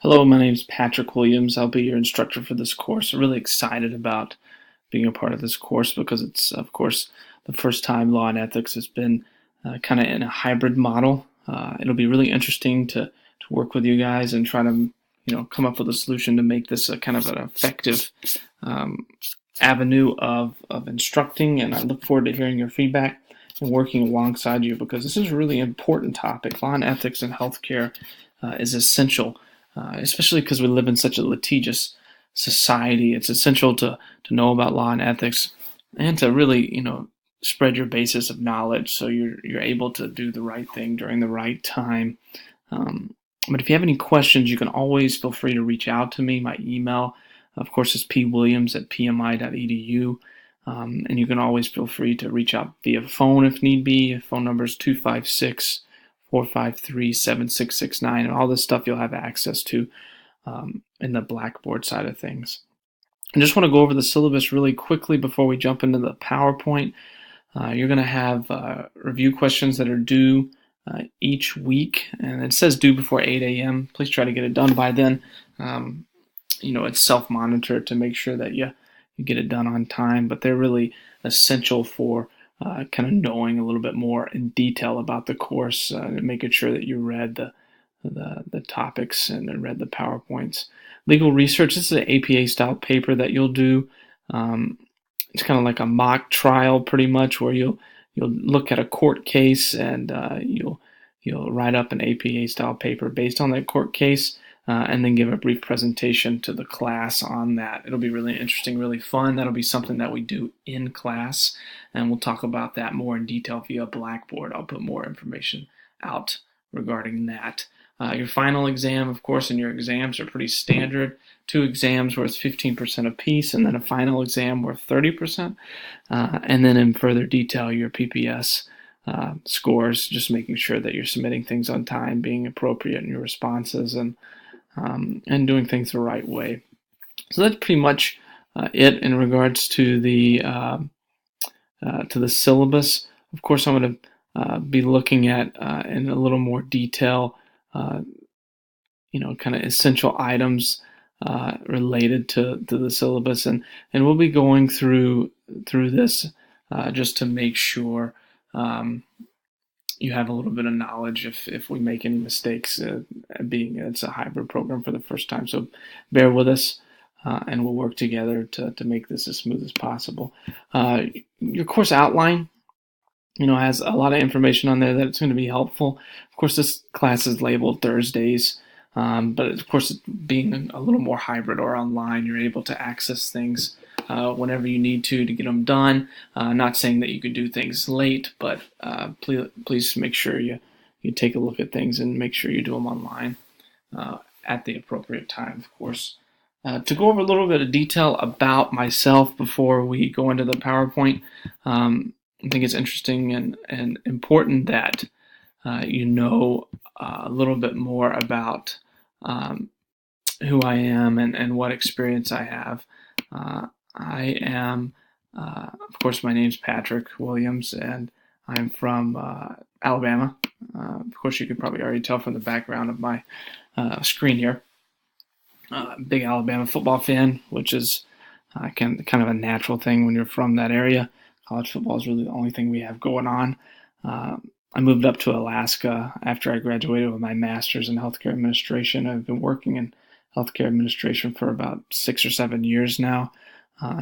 Hello, my name is Patrick Williams. I'll be your instructor for this course. I'm really excited about being a part of this course because it's, of course, the first time Law and Ethics has been kind of in a hybrid model. It'll be really interesting to work with you guys and try to, come up with a solution to make this a kind of an effective um, avenue of instructing. And I look forward to hearing your feedback and working alongside you because this is a really important topic. Law and ethics in healthcare is essential, especially because we live in such a litigious society. It's essential to know about law and ethics and to really, spread your basis of knowledge so you're able to do the right thing during the right time. Um, but if you have any questions, you can always feel free to reach out to me. My email, of course, is pwilliams@pmi.edu. And you can always feel free to reach out via phone if need be. Phone number is 256-453-7669. And all this stuff you'll have access to in the Blackboard side of things. I just want to go over the syllabus really quickly before we jump into the PowerPoint. You're going to have review questions that are due each week, and it says due before 8 a.m. Please try to get it done by then. It's self-monitored to make sure that you get it done on time, but they're really essential for kind of knowing a little bit more in detail about the course, making sure that you read the topics and read the PowerPoints. Legal research, this is an APA style paper that you'll do. It's kind of like a mock trial pretty much, where you'll look at a court case and you'll write up an APA style paper based on that court case and then give a brief presentation to the class on that. It'll be really interesting, really fun. That'll be something that we do in class, and we'll talk about that more in detail via Blackboard. I'll put more information out regarding that. Your final exam, of course, and your exams are pretty standard. 2 exams worth 15% apiece, and then a final exam worth 30%. And then in further detail, your PPS scores, just making sure that you're submitting things on time, being appropriate in your responses, and doing things the right way. So that's pretty much it in regards to the syllabus. Of course, I'm going to be looking at in a little more detail kind of essential items related to the syllabus, and we'll be going through this just to make sure you have a little bit of knowledge if we make any mistakes, being it's a hybrid program for the first time. So bear with us, and we'll work together to make this as smooth as possible. Your course outline has a lot of information on there that it's going to be helpful. Of course, this class is labeled Thursdays, but of course, being a little more hybrid or online, you're able to access things whenever you need to get them done. Not saying that you could do things late, but please make sure you take a look at things and make sure you do them online at the appropriate time, of course. To go over a little bit of detail about myself before we go into the PowerPoint, I think it's interesting and important that you know a little bit more about who I am and what experience I have. I am, of course, my name's Patrick Williams, and I'm from Alabama. Of course, you could probably already tell from the background of my screen here. Big Alabama football fan, which is kind of a natural thing when you're from that area. College football is really the only thing we have going on. I moved up to Alaska after I graduated with my master's in healthcare administration. I've been working in healthcare administration for about 6 or 7 years now.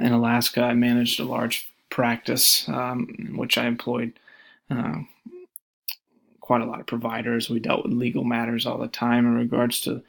In Alaska, I managed a large practice in which I employed quite a lot of providers. We dealt with legal matters all the time in regards to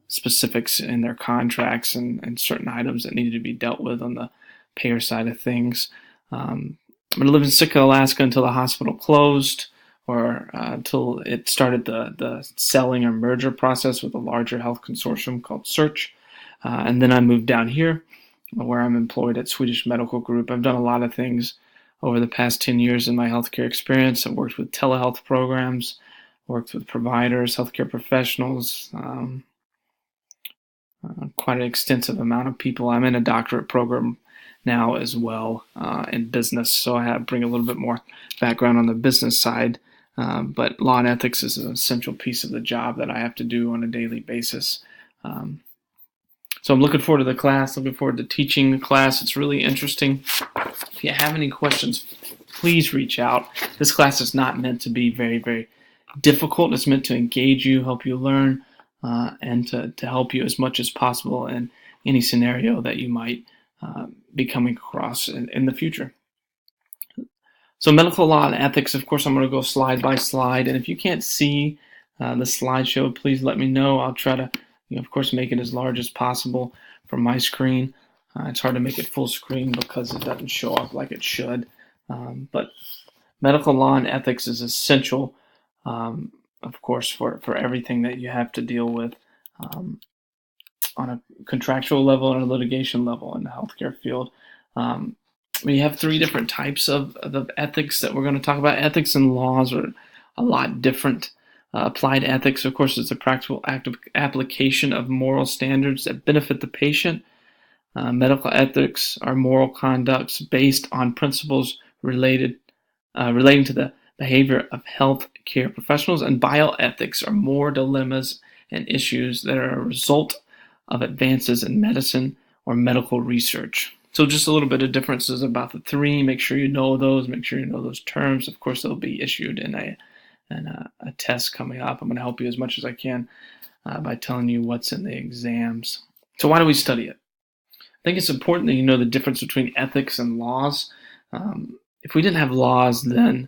specifics in their contracts and certain items that needed to be dealt with on the payer side of things. I'm going to live in Sitka, Alaska until the hospital closed, or until it started the selling or merger process with a larger health consortium called Search. And then I moved down here, where I'm employed at Swedish Medical Group. I've done a lot of things over the past 10 years in my healthcare experience. I've worked with telehealth programs, worked with providers, healthcare professionals, quite an extensive amount of people. I'm in a doctorate program now as well in business, so I bring a little bit more background on the business side. But law and ethics is an essential piece of the job that I have to do on a daily basis So I'm looking forward to the class, looking forward to teaching the class. It's really interesting. If you have any questions, please reach out. This class is not meant to be very, very difficult. It's meant to engage you, help you learn, and to help you as much as possible in any scenario that you might be coming across in the future. So medical law and ethics, of course, I'm going to go slide by slide. And if you can't see the slideshow, please let me know. I'll try to, of course, make it as large as possible from my screen. It's hard to make it full screen because it doesn't show up like it should. But medical law and ethics is essential, of course, for everything that you have to deal with on a contractual level and a litigation level in the healthcare field. We have three different types of ethics that we're going to talk about. Ethics and laws are a lot different. Applied ethics, of course, is a practical application of moral standards that benefit the patient. Medical ethics are moral conducts based on principles relating to the behavior of health care professionals. And bioethics are more dilemmas and issues that are a result of advances in medicine or medical research. So just a little bit of differences about the three. Make sure you know those. Make sure you know those terms. Of course, they'll be issued in a test coming up. I'm going to help you as much as I can by telling you what's in the exams. So why do we study it? I think it's important that you know the difference between ethics and laws. If we didn't have laws, then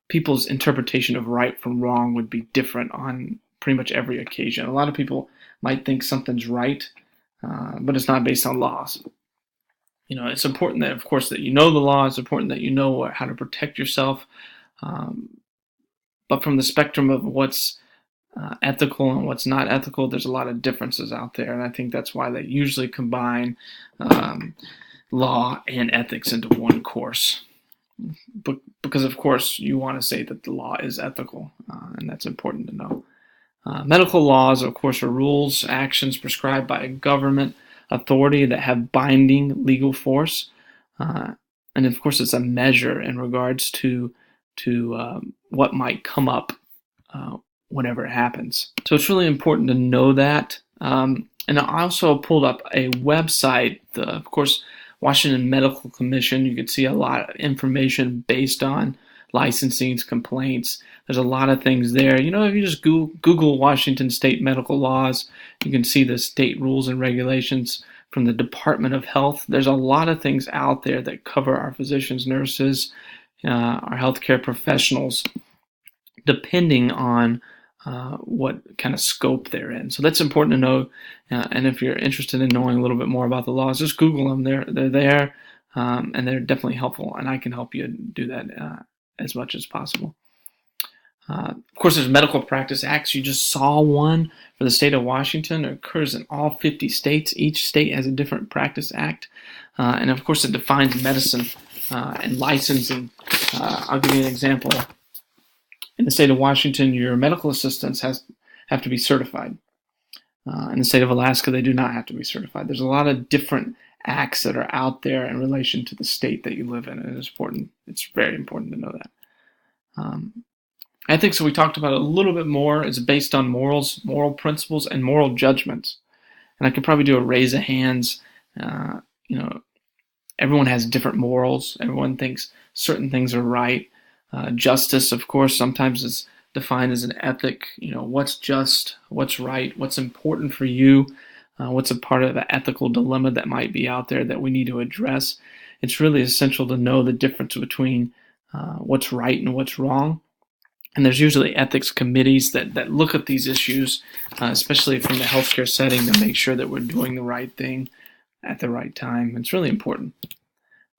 people's interpretation of right from wrong would be different on pretty much every occasion. A lot of people might think something's right, but it's not based on laws. It's important that, of course, that you know the law. It's important that you know how to protect yourself. But from the spectrum of what's ethical and what's not ethical, there's a lot of differences out there. And I think that's why they usually combine law and ethics into one course. Because, of course, you want to say that the law is ethical, and that's important to know. Medical laws, of course, are rules, actions prescribed by a government authority that have binding legal force, and of course it's a measure in regards to what might come up whenever it happens. So it's really important to know that. And I also pulled up a website, of course, Washington Medical Commission. You can see a lot of information based on licensings, complaints. There's a lot of things there. If you just Google Washington State medical laws, you can see the state rules and regulations from the Department of Health. There's a lot of things out there that cover our physicians, nurses, our healthcare professionals, depending on what kind of scope they're in. So that's important to know. And if you're interested in knowing a little bit more about the laws, just Google them. They're there, and they're definitely helpful. And I can help you do that as much as possible. Of course, there's medical practice acts. You just saw one for the state of Washington. It occurs in all 50 states. Each state has a different practice act. And of course, it defines medicine and licensing. I'll give you an example. In the state of Washington, your medical assistants have to be certified. In the state of Alaska, they do not have to be certified. There's a lot of different acts that are out there in relation to the state that you live in, and it's important. It's very important to know that. Ethics, so we talked about it a little bit more. It's based on morals, moral principles, and moral judgments. And I could probably do a raise of hands. Everyone has different morals. Everyone thinks certain things are right. Justice, of course, sometimes is defined as an ethic. What's just, what's right, what's important for you, what's a part of the ethical dilemma that might be out there that we need to address. It's really essential to know the difference between what's right and what's wrong. And there's usually ethics committees that look at these issues, especially from the healthcare setting, to make sure that we're doing the right thing at the right time. It's really important.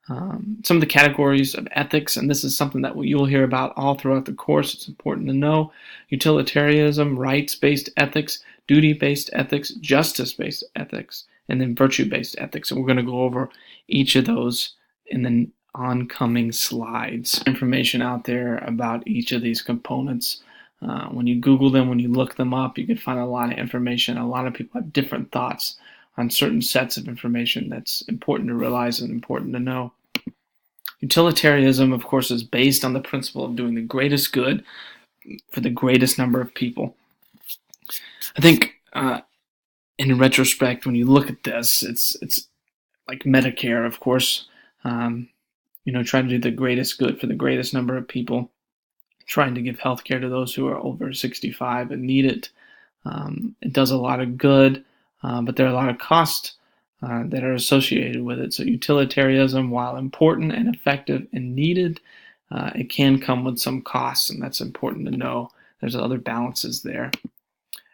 Some of the categories of ethics, and this is something that you'll hear about all throughout the course. It's important to know: utilitarianism, rights-based ethics, duty-based ethics, justice-based ethics, and then virtue-based ethics. And we're going to go over each of those in the oncoming slides. Information out there about each of these components. When you Google them, when you look them up, you can find a lot of information. A lot of people have different thoughts on certain sets of information that's important to realize and important to know. Utilitarianism, of course, is based on the principle of doing the greatest good for the greatest number of people. I think in retrospect, when you look at this, it's like Medicare, of course. Trying to do the greatest good for the greatest number of people, trying to give health care to those who are over 65 and need it. It does a lot of good, but there are a lot of costs that are associated with it. So utilitarianism, while important and effective and needed, it can come with some costs, and that's important to know. There's other balances there.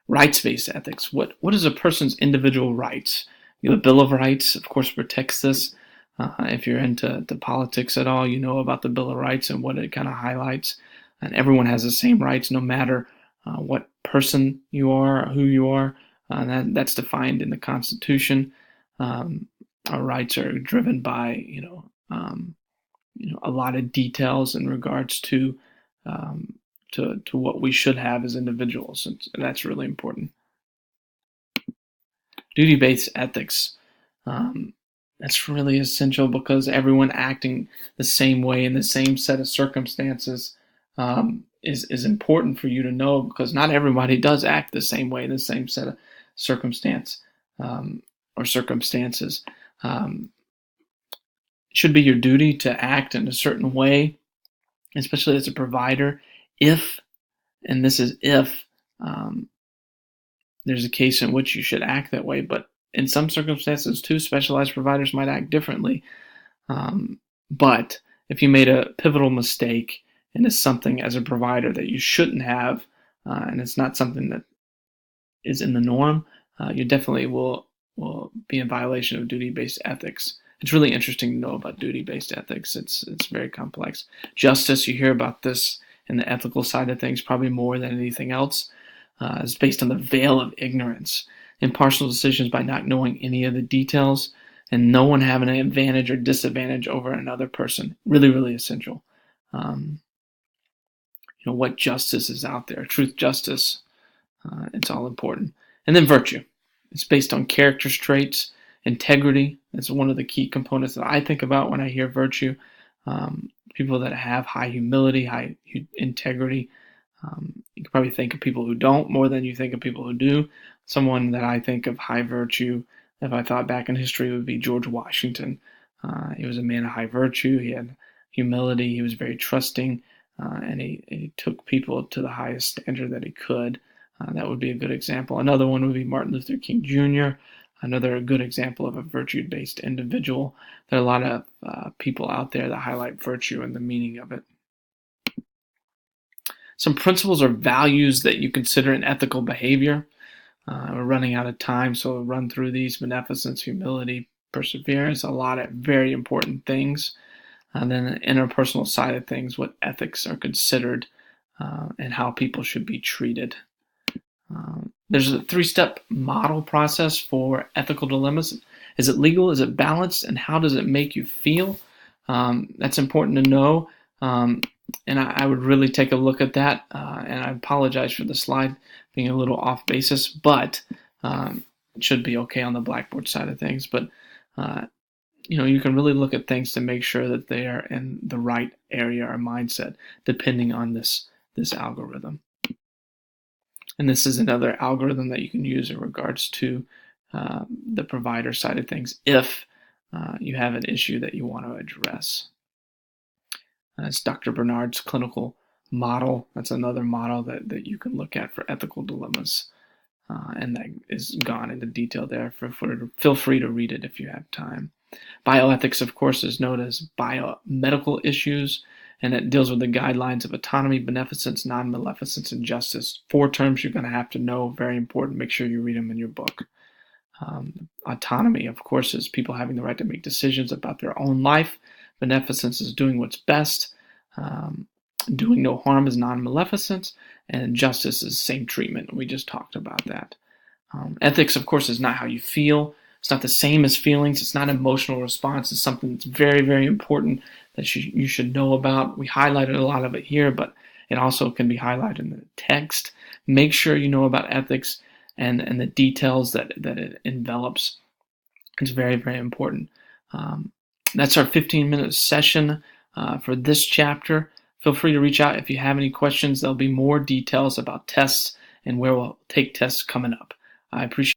Rights-based ethics. What is a person's individual rights? The Bill of Rights, of course, protects this. If you're into politics at all, you know about the Bill of Rights and what it kind of highlights. And everyone has the same rights, no matter what person you are, or who you are. That's defined in the Constitution. Our rights are driven by, a lot of details in regards to what we should have as individuals, and that's really important. Duty-based ethics. That's really essential because everyone acting the same way in the same set of circumstances is important for you to know, because not everybody does act the same way in the same set of circumstances. It should be your duty to act in a certain way, especially as a provider, if, and this is if, there's a case in which you should act that way, but in some circumstances too, specialized providers might act differently. But if you made a pivotal mistake and it's something as a provider that you shouldn't have, and it's not something that is in the norm, you definitely will be in violation of duty-based ethics. It's really interesting to know about duty-based ethics. It's very complex. Justice, you hear about this in the ethical side of things probably more than anything else. Is based on the veil of ignorance. Impartial decisions by not knowing any of the details, and no one having an advantage or disadvantage over another person. Really, really essential. What justice is out there. Truth, justice. It's all important. And then virtue. It's based on character traits, integrity. That's one of the key components that I think about when I hear virtue. People that have high humility, high integrity. You can probably think of people who don't more than you think of people who do. Someone that I think of high virtue, if I thought back in history, would be George Washington. He was a man of high virtue. He had humility. He was very trusting, and he took people to the highest standard that he could. That would be a good example. Another one would be Martin Luther King Jr., another good example of a virtue-based individual. There are a lot of people out there that highlight virtue and the meaning of it. Some principles or values that you consider in ethical behavior. We're running out of time, so we'll run through these: beneficence, humility, perseverance, a lot of very important things. And then the interpersonal side of things, what ethics are considered and how people should be treated. There's a 3-step model process for ethical dilemmas. Is it legal? Is it balanced? And how does it make you feel? That's important to know. And I would really take a look at that. And I apologize for the slide being a little off basis, but it should be okay on the Blackboard side of things. But you can really look at things to make sure that they are in the right area or mindset, depending on this algorithm. And this is another algorithm that you can use in regards to the provider side of things if you have an issue that you want to address. It's Dr. Bernard's clinical model. That's another model that you can look at for ethical dilemmas. And that is gone into detail there. Feel free to read it if you have time. Bioethics, of course, is known as biomedical issues, and it deals with the guidelines of autonomy, beneficence, non-maleficence, and justice. 4 terms you're going to have to know, very important. Make sure you read them in your book. Autonomy, of course, is people having the right to make decisions about their own life. Beneficence is doing what's best. Doing no harm is non-maleficence. And justice is same treatment. We just talked about that. Ethics, of course, is not how you feel. It's not the same as feelings. It's not emotional response. It's something that's very, very important that you should know about. We highlighted a lot of it here, but it also can be highlighted in the text. Make sure you know about ethics and the details that it envelops. It's very, very important. That's our 15-minute session for this chapter. Feel free to reach out if you have any questions. There'll be more details about tests and where we'll take tests coming up. I appreciate